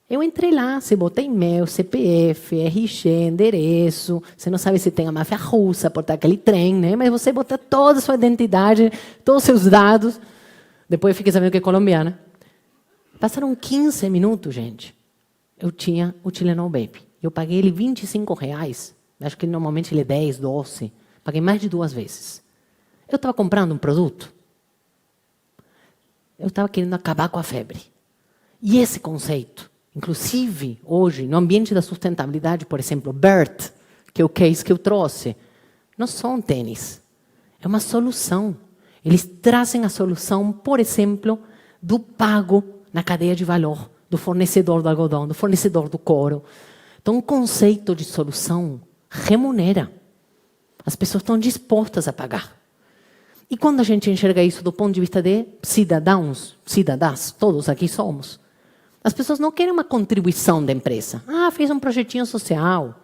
Eu entrei lá, você bota e-mail, CPF, RG, endereço, você não sabe se tem a máfia russa por estar aquele trem, né? Mas você bota toda a sua identidade, todos os seus dados. Depois eu fiquei sabendo que é colombiana. Passaram 15 minutos, gente. Eu tinha o Tylenol Baby. Eu paguei ele R$25. Acho que normalmente ele é 10, 12. Paguei mais de 2 vezes. Eu estava comprando um produto. Eu estava querendo acabar com a febre. E esse conceito, inclusive hoje, no ambiente da sustentabilidade, por exemplo, BERT, que é o case que eu trouxe, não são tênis. É uma solução. Eles trazem a solução, por exemplo, do pago na cadeia de valor, do fornecedor do algodão, do fornecedor do couro. Então, o conceito de solução remunera. As pessoas estão dispostas a pagar. E quando a gente enxerga isso do ponto de vista de cidadãos, cidadãs, todos aqui somos, as pessoas não querem uma contribuição da empresa. Ah, fez um projetinho social.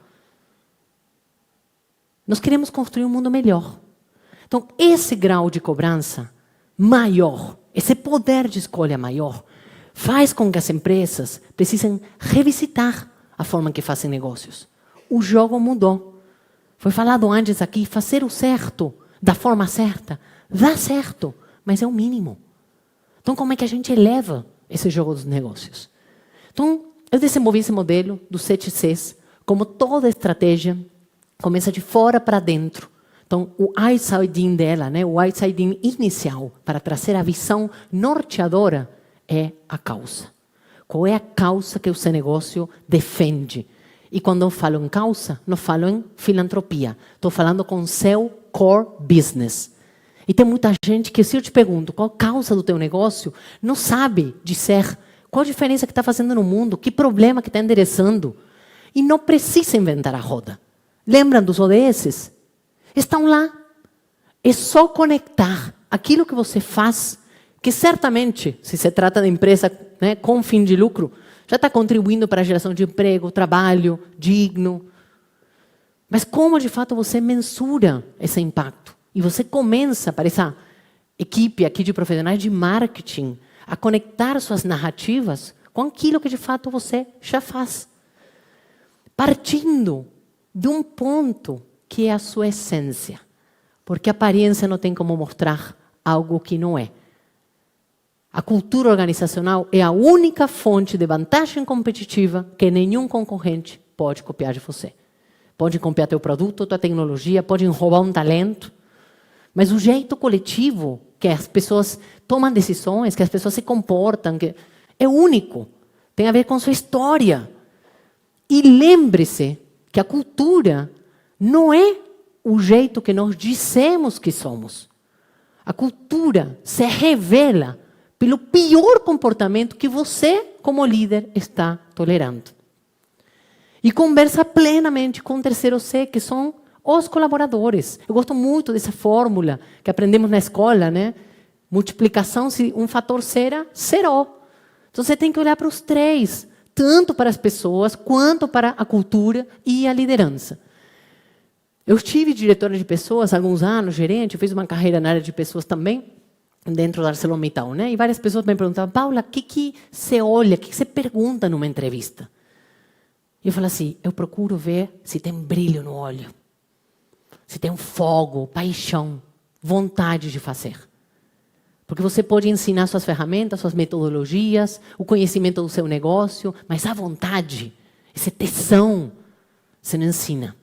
Nós queremos construir um mundo melhor. Então, esse grau de cobrança maior, esse poder de escolha maior, faz com que as empresas precisem revisitar a forma que fazem negócios. O jogo mudou. Foi falado antes aqui, fazer o certo, da forma certa, dá certo, mas é o mínimo. Então, como é que a gente eleva esse jogo dos negócios? Então, eu desenvolvi esse modelo dos 7 Cs, como toda estratégia começa de fora para dentro. Então, o outside-in dela, né, o outside-in inicial, para trazer a visão norteadora, é a causa. Qual é a causa que o seu negócio defende? E quando eu falo em causa, não falo em filantropia. Estou falando com o seu core business. E tem muita gente que, se eu te pergunto qual a causa do teu negócio, não sabe dizer qual a diferença que está fazendo no mundo, que problema que está endereçando. E não precisa inventar a roda. Lembram dos ODS? Estão lá. é só conectar aquilo que você faz, que certamente, se se trata de empresa, né, com fim de lucro, já está contribuindo para a geração de emprego, trabalho digno. Mas como, de fato, você mensura esse impacto? E você começa, para essa equipe aqui de profissionais de marketing, a conectar suas narrativas com aquilo que, de fato, você já faz. Partindo de um ponto que é a sua essência. Porque a aparência não tem como mostrar algo que não é. A cultura organizacional é a única fonte de vantagem competitiva que nenhum concorrente pode copiar de você. Pode copiar teu produto, tua tecnologia, pode roubar um talento. Mas o jeito coletivo que as pessoas tomam decisões, que as pessoas se comportam, que é único. Tem a ver com sua história. E lembre-se que a cultura não é o jeito que nós dizemos que somos. A cultura se revela pelo pior comportamento que você, como líder, está tolerando. E conversa plenamente com o terceiro C, que são os colaboradores. Eu gosto muito dessa fórmula que aprendemos na escola, né? Multiplicação, se um fator será, zero. Então você tem que olhar para os três, tanto para as pessoas, quanto para a cultura e a liderança. Eu estive diretora de pessoas há alguns anos, gerente, eu fiz uma carreira na área de pessoas também, dentro da ArcelorMittal, né? E várias pessoas me perguntavam, Paula, o que você olha, o que você pergunta numa entrevista? E eu falo assim, eu procuro ver se tem brilho no olho, se tem um fogo, paixão, vontade de fazer. Porque você pode ensinar suas ferramentas, suas metodologias, o conhecimento do seu negócio, mas a vontade, esse tesão, você não ensina.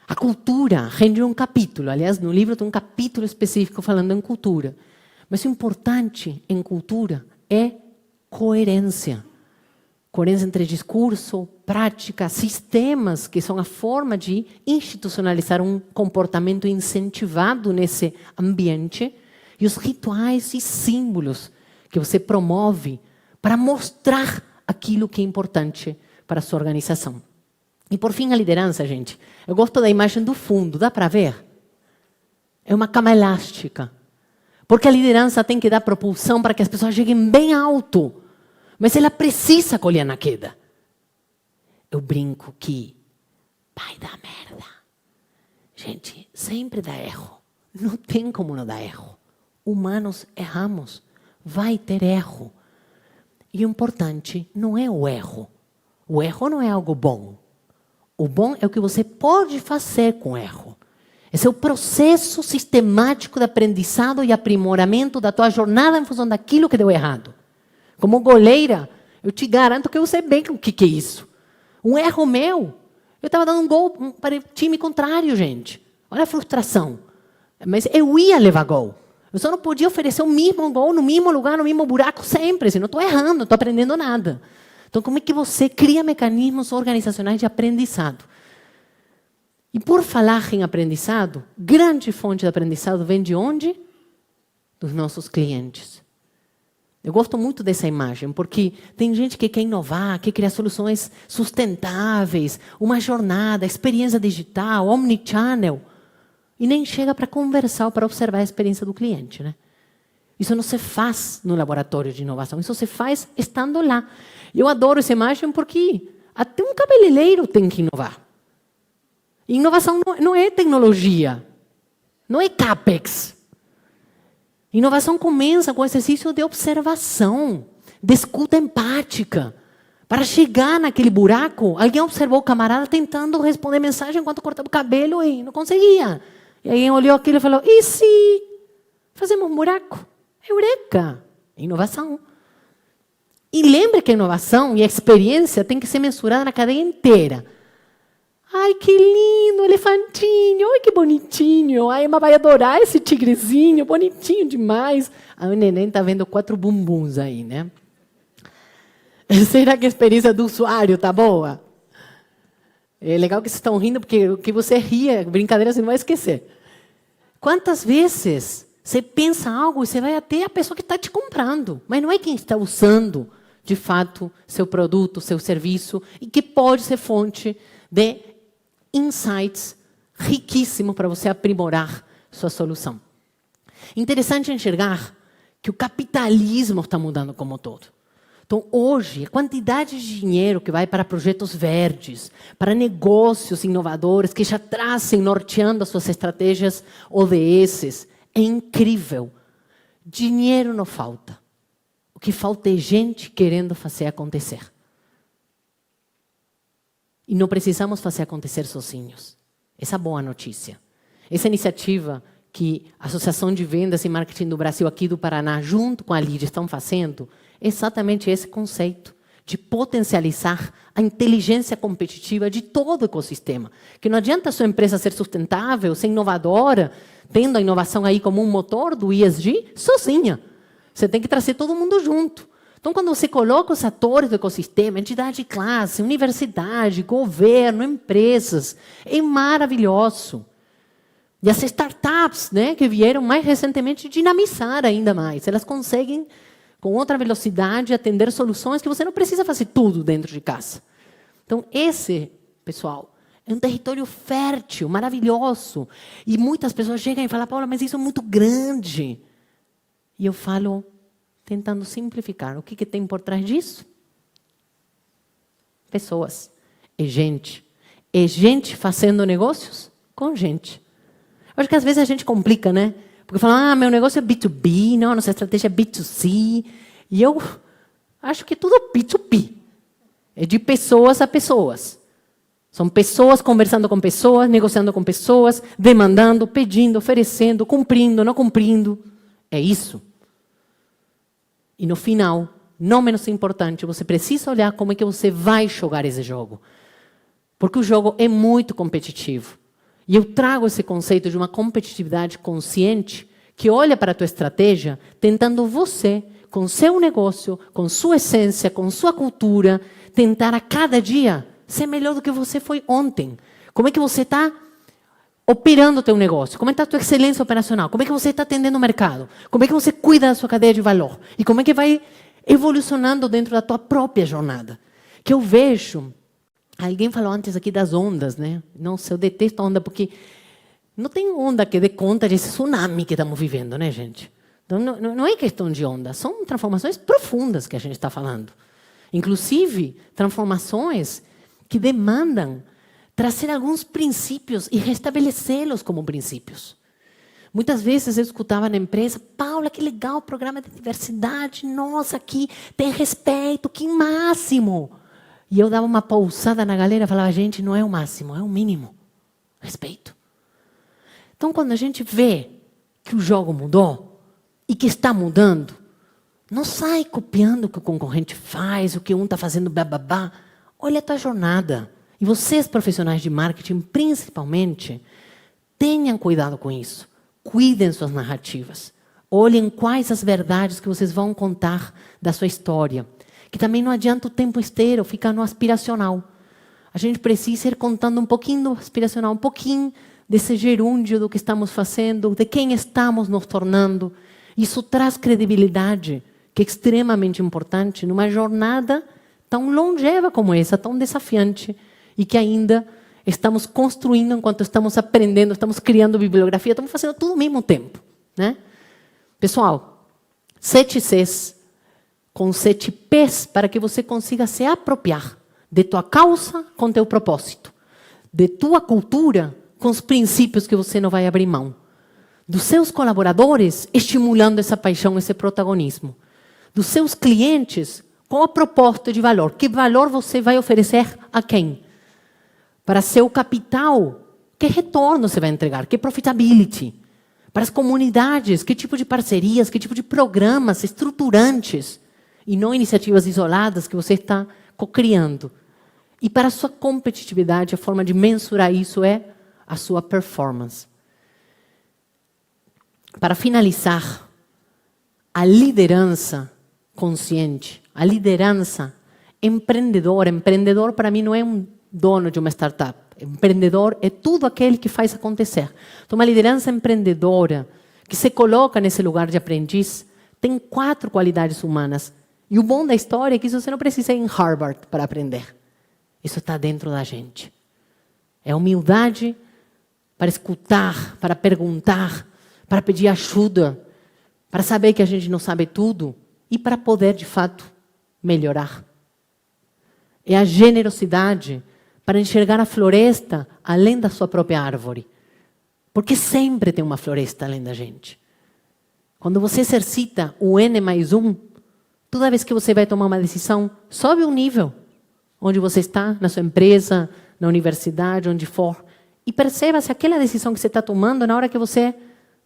A cultura rende um capítulo. Aliás, no livro tem um capítulo específico falando em cultura. Mas o importante em cultura é coerência. Coerência entre discurso, prática, sistemas, que são a forma de institucionalizar um comportamento incentivado nesse ambiente, e os rituais e símbolos que você promove para mostrar aquilo que é importante para a sua organização. E, por fim, a liderança, gente. Eu gosto da imagem do fundo, dá para ver? É uma cama elástica. Porque a liderança tem que dar propulsão para que as pessoas cheguem bem alto. Mas ela precisa colher na queda. Eu brinco que vai dar merda. Gente, sempre dá erro. Não tem como não dar erro. Humanos erramos. Vai ter erro. E o importante não é o erro. O erro não é algo bom. O bom é o que você pode fazer com o erro. Esse é o processo sistemático de aprendizado e aprimoramento da tua jornada em função daquilo que deu errado. Como goleira, eu te garanto que eu sei bem o que é isso. Um erro meu, eu estava dando um gol para o time contrário, gente. Olha a frustração. Mas eu ia levar gol. Eu só não podia oferecer o mesmo gol, no mesmo lugar, no mesmo buraco sempre. Senão estou errando, não estou aprendendo nada. Então, como é que você cria mecanismos organizacionais de aprendizado? E por falar em aprendizado, grande fonte de aprendizado vem de onde? Dos nossos clientes. Eu gosto muito dessa imagem, porque tem gente que quer inovar, quer criar soluções sustentáveis, uma jornada, experiência digital, omnichannel, e nem chega para conversar ou para observar a experiência do cliente, né? Isso não se faz no laboratório de inovação, isso se faz estando lá. Eu adoro essa imagem porque até um cabeleireiro tem que inovar. E inovação não é tecnologia, não é CAPEX. Inovação começa com o exercício de observação, de escuta empática. Para chegar naquele buraco, alguém observou o camarada tentando responder mensagem enquanto cortava o cabelo e não conseguia. E alguém olhou aquilo e falou, e se fazemos um buraco? Eureka! Inovação. E lembre que a inovação e a experiência tem que ser mensurada na cadeia inteira. Ai, que lindo, elefantinho. Ai, que bonitinho. Ai, mas vai adorar esse tigrezinho, bonitinho demais. Aí o neném está vendo 4 bumbuns aí, né? Será que a experiência do usuário está boa? É legal que vocês estão rindo, porque o que você ria, brincadeira, você não vai esquecer. Quantas vezes você pensa algo e você vai até a pessoa que está te comprando, mas não é quem está usando, de fato, seu produto, seu serviço, e que pode ser fonte de insights riquíssimos para você aprimorar sua solução. Interessante enxergar que o capitalismo está mudando como todo. Então, hoje, a quantidade de dinheiro que vai para projetos verdes, para negócios inovadores que já trazem, norteando as suas estratégias ODS, é incrível. Dinheiro não falta. O que falta é gente querendo fazer acontecer. E não precisamos fazer acontecer sozinhos. Essa é a boa notícia. Essa iniciativa que a Associação de Vendas e Marketing do Brasil, aqui do Paraná, junto com a LID, estão fazendo, é exatamente esse conceito de potencializar a inteligência competitiva de todo o ecossistema. Que não adianta a sua empresa ser sustentável, ser inovadora, tendo a inovação aí como um motor do ESG, sozinha. Você tem que trazer todo mundo junto. Então, quando você coloca os atores do ecossistema, entidade de classe, universidade, governo, empresas, é maravilhoso. E as startups, né, que vieram mais recentemente dinamizar ainda mais. Elas conseguem, com outra velocidade, atender soluções que você não precisa fazer tudo dentro de casa. Então, esse, pessoal, é um território fértil, maravilhoso. E muitas pessoas chegam e falam, Paula, mas isso é muito grande. E eu falo, tentando simplificar, o que tem por trás disso? Pessoas. É gente. É gente fazendo negócios com gente. Eu acho que às vezes a gente complica, né? Porque fala, meu negócio é B2B, não, nossa estratégia é B2C. E eu acho que tudo é B2B. É de pessoas a pessoas. São pessoas conversando com pessoas, negociando com pessoas, demandando, pedindo, oferecendo, cumprindo, não cumprindo. É isso. E no final, não menos importante, você precisa olhar como é que você vai jogar esse jogo. Porque o jogo é muito competitivo. E eu trago esse conceito de uma competitividade consciente que olha para a tua estratégia, tentando você, com seu negócio, com sua essência, com sua cultura, tentar a cada dia ser melhor do que você foi ontem. Como é que você está operando o teu negócio? Como é que está a tua excelência operacional? Como é que você está atendendo o mercado? Como é que você cuida da sua cadeia de valor? E como é que vai evolucionando dentro da tua própria jornada? Que eu vejo... Alguém falou antes aqui das ondas, né? Nossa, eu detesto a onda, porque não tem onda que dê conta desse tsunami que estamos vivendo, né, gente? Então, não é questão de onda, são transformações profundas que a gente está falando. Inclusive, transformações que demandam trazer alguns princípios e restabelecê-los como princípios. Muitas vezes eu escutava na empresa, Paula, que legal o programa de diversidade, nossa, aqui tem respeito, que máximo. E eu dava uma pausada na galera e falava, gente, não é o máximo, é o mínimo. Respeito. Então, quando a gente vê que o jogo mudou e que está mudando, não sai copiando o que o concorrente faz, o que um está fazendo, bababá. Olha a tua jornada. E vocês, profissionais de marketing, principalmente, tenham cuidado com isso. Cuidem suas narrativas. Olhem quais as verdades que vocês vão contar da sua história. Que também não adianta o tempo inteiro ficar no aspiracional. A gente precisa ir contando um pouquinho do aspiracional, um pouquinho desse gerúndio do que estamos fazendo, de quem estamos nos tornando. Isso traz credibilidade, que é extremamente importante numa jornada tão longeva como essa, tão desafiante, e que ainda estamos construindo enquanto estamos aprendendo, estamos criando bibliografia, estamos fazendo tudo ao mesmo tempo, né? Pessoal, 7 Cs com 7 Ps para que você consiga se apropriar de tua causa com teu propósito, de tua cultura com os princípios que você não vai abrir mão, dos seus colaboradores estimulando essa paixão, esse protagonismo, dos seus clientes com a proposta de valor. Que valor você vai oferecer a quem? Para seu capital, que retorno você vai entregar? Que profitability? Para as comunidades, que tipo de parcerias, que tipo de programas estruturantes e não iniciativas isoladas que você está co-criando. E para a sua competitividade, a forma de mensurar isso é a sua performance. Para finalizar, a liderança consciente, a liderança empreendedora. Empreendedor, para mim, não é um dono de uma startup. Empreendedor é tudo aquele que faz acontecer. Então, uma liderança empreendedora, que se coloca nesse lugar de aprendiz, tem 4 qualidades humanas. E o bom da história é que isso você não precisa ir em Harvard para aprender. Isso está dentro da gente. É humildade, para escutar, para perguntar, para pedir ajuda, para saber que a gente não sabe tudo e para poder, de fato, melhorar. É a generosidade para enxergar a floresta além da sua própria árvore. Porque sempre tem uma floresta além da gente. Quando você exercita o N+1, toda vez que você vai tomar uma decisão, sobe um nível. Onde você está, na sua empresa, na universidade, onde for. E perceba se aquela decisão que você está tomando, na hora que você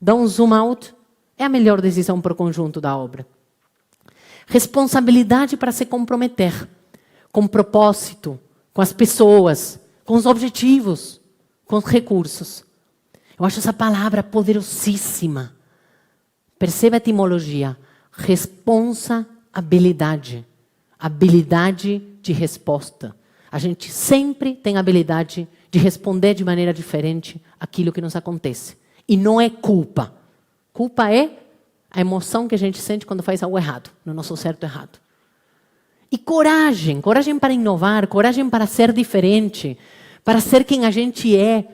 dá um zoom out, é a melhor decisão para o conjunto da obra. Responsabilidade para se comprometer com o propósito, com as pessoas, com os objetivos, com os recursos. Eu acho essa palavra poderosíssima. Perceba a etimologia. Responsabilidade. Habilidade de resposta. A gente sempre tem a habilidade de responder de maneira diferente aquilo que nos acontece. E não é culpa. Culpa é a emoção que a gente sente quando faz algo errado, no nosso certo ou errado. E coragem. Coragem para inovar, coragem para ser diferente, para ser quem a gente é,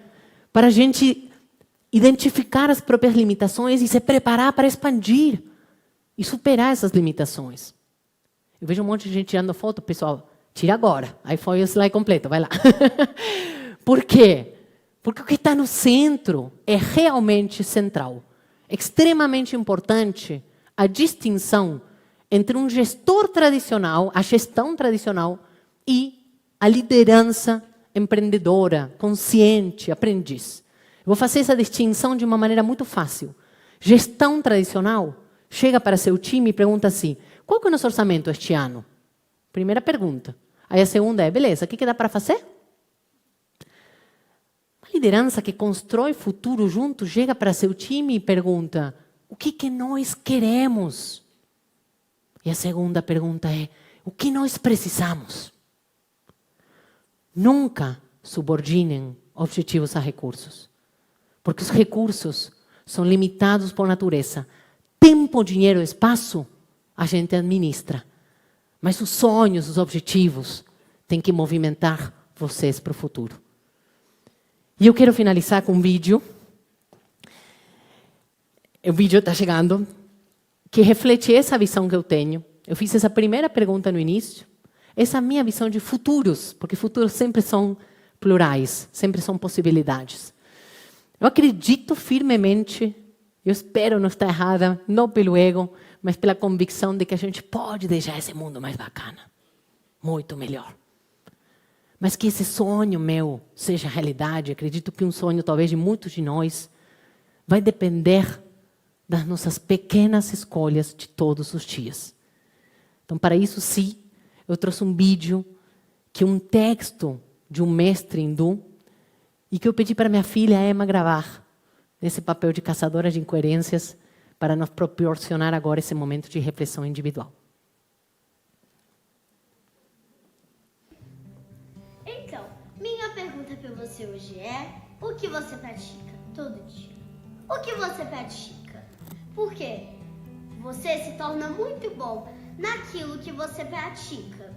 para a gente identificar as próprias limitações e se preparar para expandir e superar essas limitações. Eu vejo um monte de gente tirando foto, pessoal, tira agora. Aí foi o slide completo, vai lá. Por quê? Porque o que está no centro é realmente central. Extremamente importante a distinção entre um gestor tradicional, a gestão tradicional, e a liderança empreendedora, consciente, aprendiz. Eu vou fazer essa distinção de uma maneira muito fácil. Gestão tradicional chega para seu time e pergunta assim: qual que é o nosso orçamento este ano? Primeira pergunta. Aí a segunda é: beleza, o que dá para fazer? Uma liderança que constrói futuro junto chega para seu time e pergunta: o que nós queremos? E a segunda pergunta é: o que nós precisamos? Nunca subordinem objetivos a recursos. Porque os recursos são limitados por natureza. Tempo, dinheiro, espaço, a gente administra. Mas os sonhos, os objetivos, têm que movimentar vocês para o futuro. E eu quero finalizar com um vídeo. O vídeo está chegando, que reflete essa visão que eu tenho. Eu fiz essa primeira pergunta no início. Essa é a minha visão de futuros, porque futuros sempre são plurais, sempre são possibilidades. Eu acredito firmemente, eu espero não estar errada, não pelo ego, mas pela convicção de que a gente pode deixar esse mundo mais bacana, muito melhor. Mas que esse sonho meu seja realidade, acredito que um sonho talvez de muitos de nós, vai depender das nossas pequenas escolhas de todos os dias. Então, para isso, sim, eu trouxe um vídeo, que é um texto de um mestre hindu, e que eu pedi para minha filha Emma gravar, nesse papel de caçadora de incoerências, para nos proporcionar agora esse momento de reflexão individual. Então, minha pergunta para você hoje é: o que você pratica todo dia? O que você pratica? Porque você se torna muito bom naquilo que você pratica.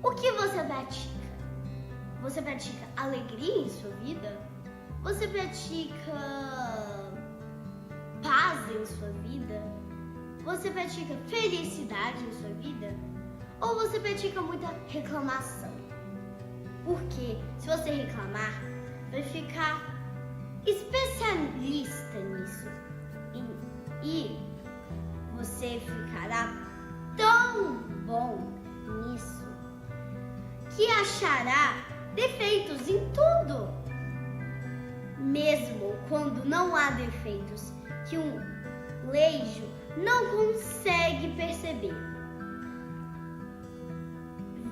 O que você pratica? Você pratica alegria em sua vida? Você pratica paz em sua vida? Você pratica felicidade em sua vida? Ou você pratica muita reclamação? Porque se você reclamar, vai ficar especialista nisso. E você ficará tão bom nisso que achará defeitos em tudo. Mesmo quando não há defeitos que um leigo não consegue perceber.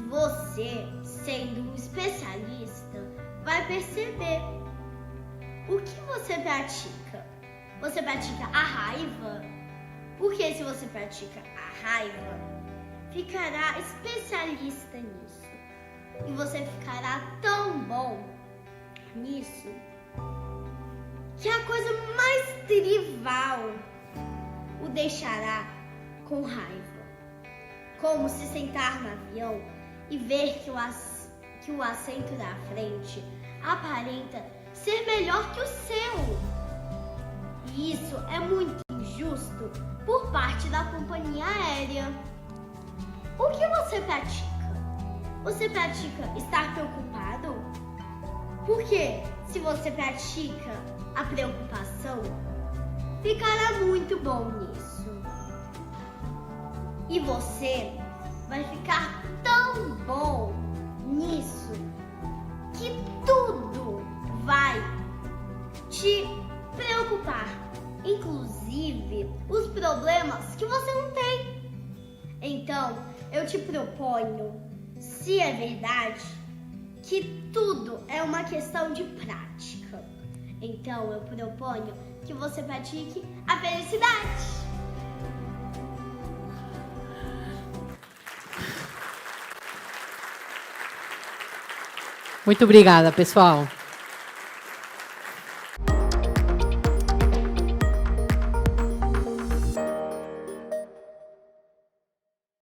Você, sendo um especialista, vai perceber. O que você pratica? Você pratica a raiva? Porque se você pratica a raiva, ficará especialista nisso. E você ficará tão bom nisso que a coisa mais trivial o deixará com raiva. Como se sentar no avião e ver que o assento da frente aparenta ser melhor que o seu. E isso é muito injusto por parte da companhia aérea. O que você pratica? Você pratica estar preocupado? Porque se você pratica a preocupação, ficará muito bom nisso. E você vai ficar tão bom nisso que tudo vai te preocupar, inclusive os problemas que você não tem. Então, eu te proponho, se é verdade, que tudo é uma questão de prática. Então, eu proponho que você pratique a felicidade. Muito obrigada, pessoal.